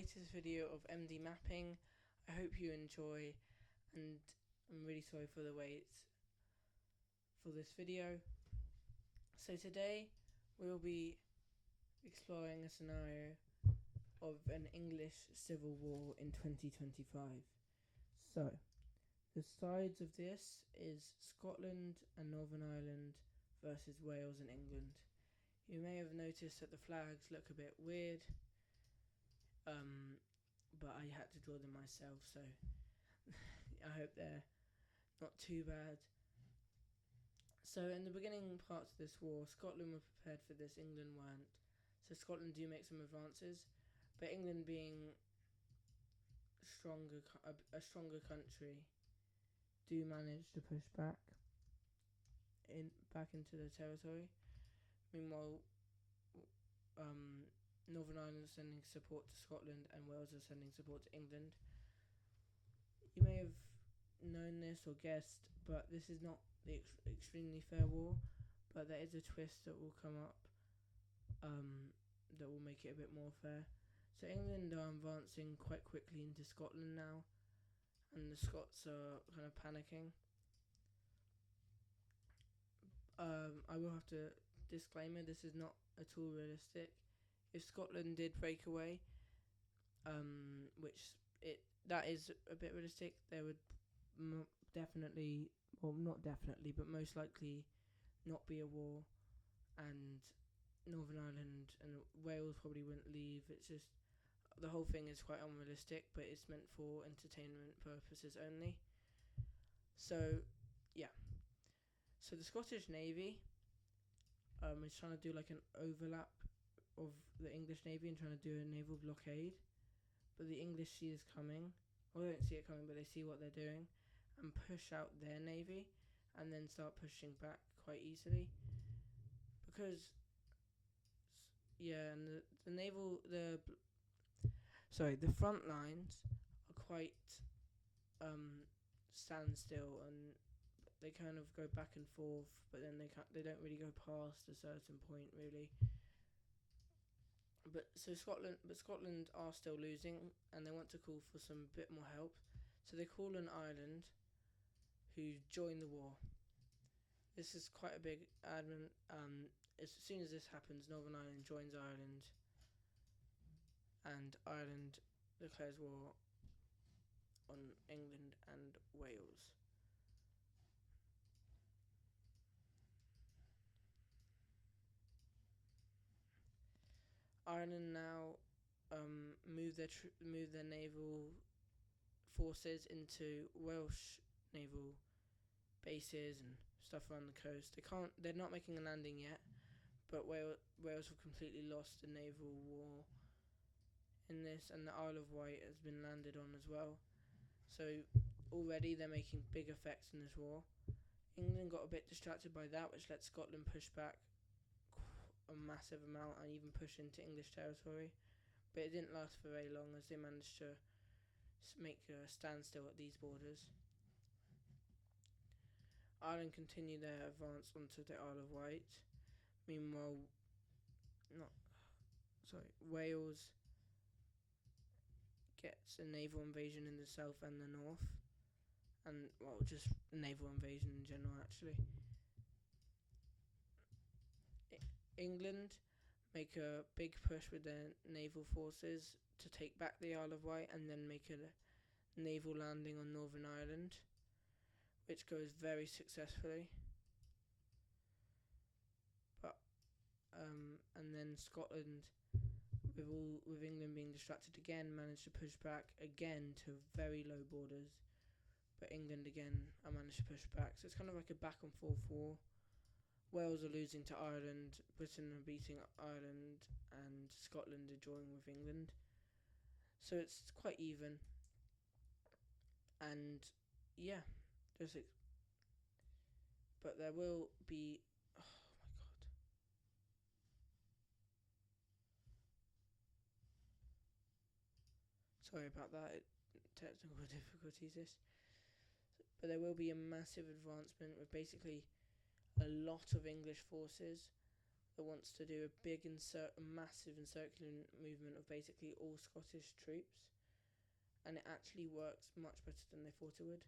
latest video of MD mapping. I hope you enjoy, and I'm really sorry for the wait for this video. So today we'll be exploring a scenario of an English civil war in 2025. So the sides of this is Scotland and Northern Ireland versus Wales and England. You may have noticed that the flags look a bit weird, but I had to draw them myself, so I hope they're not too bad. So in the beginning parts of this war, Scotland were prepared for this, England weren't. So Scotland do make some advances, but England being a stronger country do manage to push back into the territory. Meanwhile, Northern Ireland is sending support to Scotland and Wales are sending support to England. You may have known this or guessed, but this is not the extremely fair war, but there is a twist that will come up that will make it a bit more fair. So England are advancing quite quickly into Scotland now, and the Scots are kind of panicking. I will have to disclaimer, this is not at all realistic. If Scotland did break away, that is a bit realistic, there would definitely, well, not definitely, but most likely not be a war, and Northern Ireland and Wales probably wouldn't leave. It's just, the whole thing is quite unrealistic, but it's meant for entertainment purposes only. So, yeah. So the Scottish Navy is trying to do like an overlap of the English Navy and trying to do a naval blockade, but the English see this coming. Well, they don't see it coming, but they see what they're doing and push out their navy and then start pushing back quite easily. Because, and the front lines are quite standstill, and they kind of go back and forth, but then they don't really go past a certain point really. But Scotland are still losing, and they want to call for some bit more help. So they call on Ireland, who join the war. This is quite a big admin. As soon as this happens, Northern Ireland joins Ireland, and Ireland declares war on England and Wales. Ireland now move their naval forces into Welsh naval bases and stuff around the coast. They're not making a landing yet, but Wales have completely lost the naval war in this, and the Isle of Wight has been landed on as well. So already they're making big effects in this war. England got a bit distracted by that, which let Scotland push back a massive amount and even push into English territory, but it didn't last for very long as they managed to make a standstill at these borders. Ireland continued their advance onto the Isle of Wight. Meanwhile, Wales gets a naval invasion in the south and the north, and just a naval invasion in general actually. England make a big push with their naval forces to take back the Isle of Wight and then make a naval landing on Northern Ireland, which goes very successfully. But and then Scotland, with England being distracted again, managed to push back again to very low borders. But England again managed to push back, so it's kind of like a back and forth war. Wales are losing to Ireland, Britain are beating Ireland, and Scotland are drawing with England. So it's quite even. And but there will be. Oh my god. Sorry about that. Technical difficulties. But there will be a massive advancement with basically a lot of English forces that wants to do a massive encircling movement of basically all Scottish troops, and it actually works much better than they thought it would.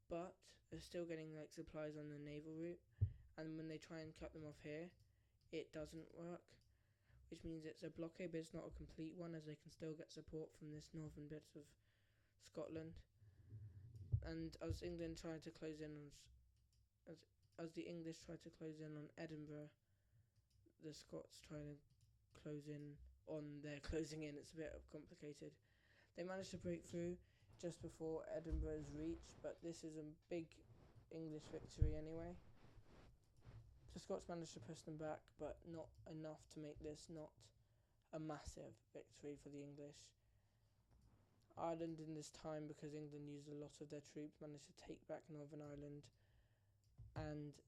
But they're still getting like supplies on the naval route, and when they try and cut them off here, it doesn't work, which means it's a blockade, but it's not a complete one, as they can still get support from this northern bit of Scotland. And as England tried to close in on, as the English tried to close in on Edinburgh, the Scots try to close in on their closing in. It's a bit complicated. They managed to break through just before Edinburgh is reached, but this is a big English victory anyway. The Scots managed to push them back, but not enough to make this not a massive victory for the English. Ireland in this time, because England used a lot of their troops, managed to take back Northern Ireland and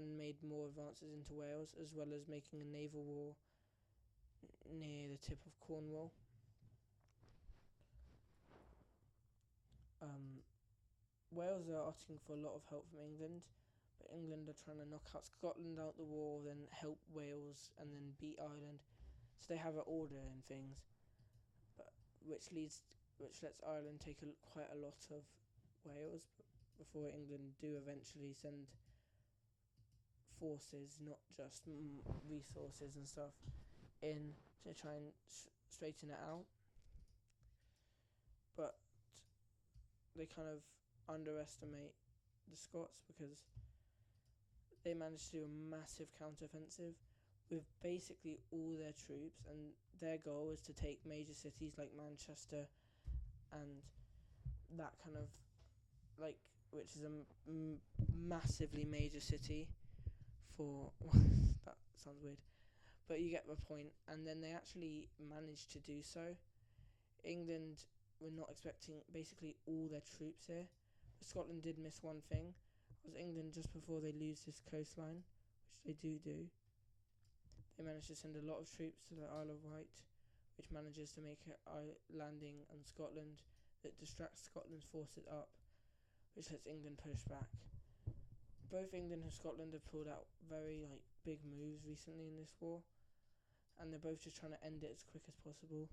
made more advances into Wales, as well as making a naval war near the tip of Cornwall. Wales are asking for a lot of help from England, but England are trying to knock out Scotland out the war, then help Wales, and then beat Ireland. So they have an order in things, but which lets Ireland take quite a lot of Wales before England do eventually send forces, not just resources and stuff, in to try and straighten it out. But they kind of underestimate the Scots, because they managed to do a massive counter-offensive with basically all their troops, and their goal is to take major cities like Manchester and that kind of like, which is a massively major city for that sounds weird, but you get the point. And then they actually managed to do so. England were not expecting basically all their troops here. Scotland did miss one thing, was England, just before they lose this coastline, which they do, they managed to send a lot of troops to the Isle of Wight, which manages to make a landing on Scotland that distracts Scotland's forces up, which lets England push back. Both England and Scotland have pulled out very big moves recently in this war, and they're both just trying to end it as quick as possible.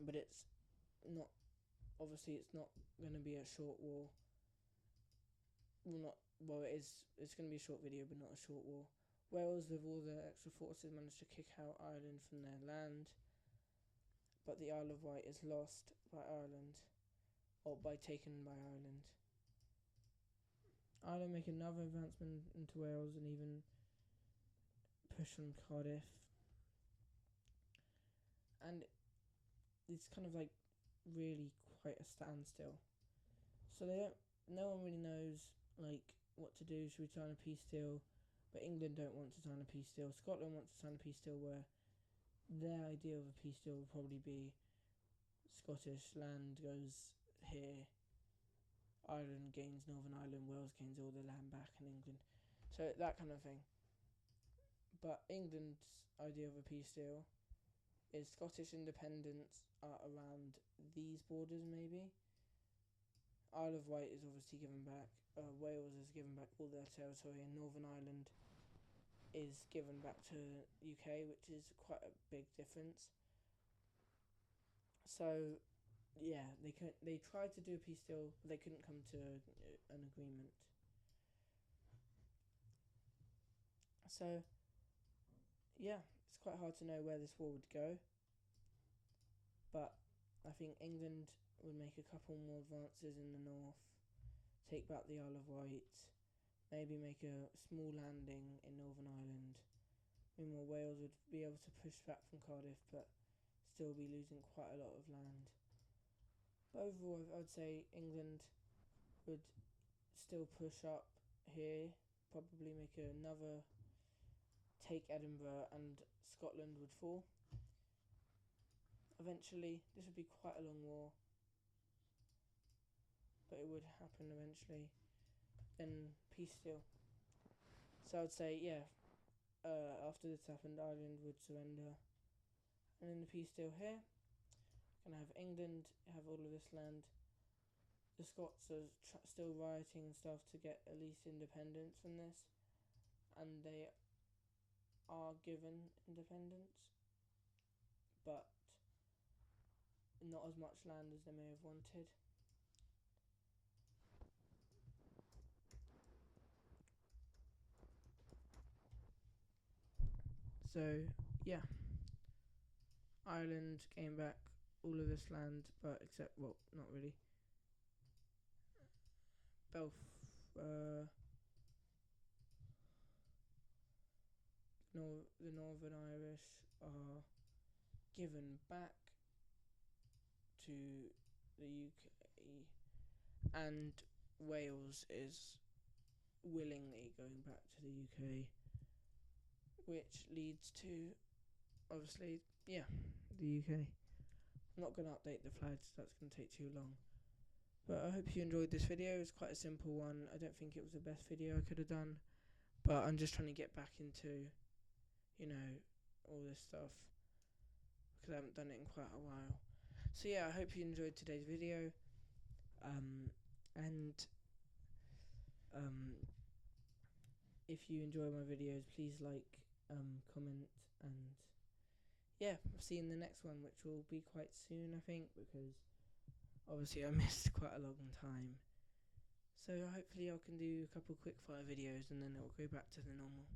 But it's not, obviously it's not going to be a short war. It's going to be a short video, but not a short war. Wales, with all their extra forces, managed to kick out Ireland from their land, but the Isle of Wight is lost by Ireland, or taken by Ireland. Ireland make another advancement into Wales and even push on Cardiff, and it's kind of really quite a standstill. So no one really knows what to do. Should we sign a peace deal? But England don't want to sign a peace deal. Scotland wants to sign a peace deal, where their idea of a peace deal would probably be Scottish land goes here, Ireland gains Northern Ireland, Wales gains all the land back, in England. So that kind of thing. But England's idea of a peace deal is Scottish independence around these borders, maybe. Isle of Wight is obviously given back. Wales is given back all their territory, and Northern Ireland is given back to UK, which is quite a big difference. So yeah, they tried to do a peace deal, but they couldn't come to an agreement. So yeah, it's quite hard to know where this war would go, but I think England would make a couple more advances in the north, take back the Isle of Wight, maybe make a small landing in Northern Ireland. Meanwhile, Wales would be able to push back from Cardiff, but still be losing quite a lot of land. But overall, I would say England would still push up here, probably make another, take Edinburgh, and Scotland would fall. Eventually, this would be quite a long war, but it would happen eventually. Then peace deal. So I would say, after this happened, Ireland would surrender, and in the peace deal here, gonna have England have all of this land. The Scots are still rioting and stuff to get at least independence from this, and they are given independence, but not as much land as they may have wanted. So, yeah, Ireland gained back all of this land, but except, well, not really. The Northern Irish are given back to the UK, and Wales is willingly going back to the UK, which leads to, obviously, yeah, the UK. I'm not going to update the flags, that's going to take too long. But I hope you enjoyed this video. It's quite a simple one. I don't think it was the best video I could have done, but I'm just trying to get back into, all this stuff, because I haven't done it in quite a while. So yeah, I hope you enjoyed today's video. And if you enjoy my videos, please like, comment, and yeah, I'll see you in the next one, which will be quite soon, I think, because obviously I missed quite a long time. So hopefully I can do a couple quick fire videos and then it will go back to the normal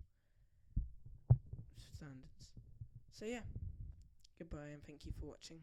standards. So yeah, goodbye and thank you for watching.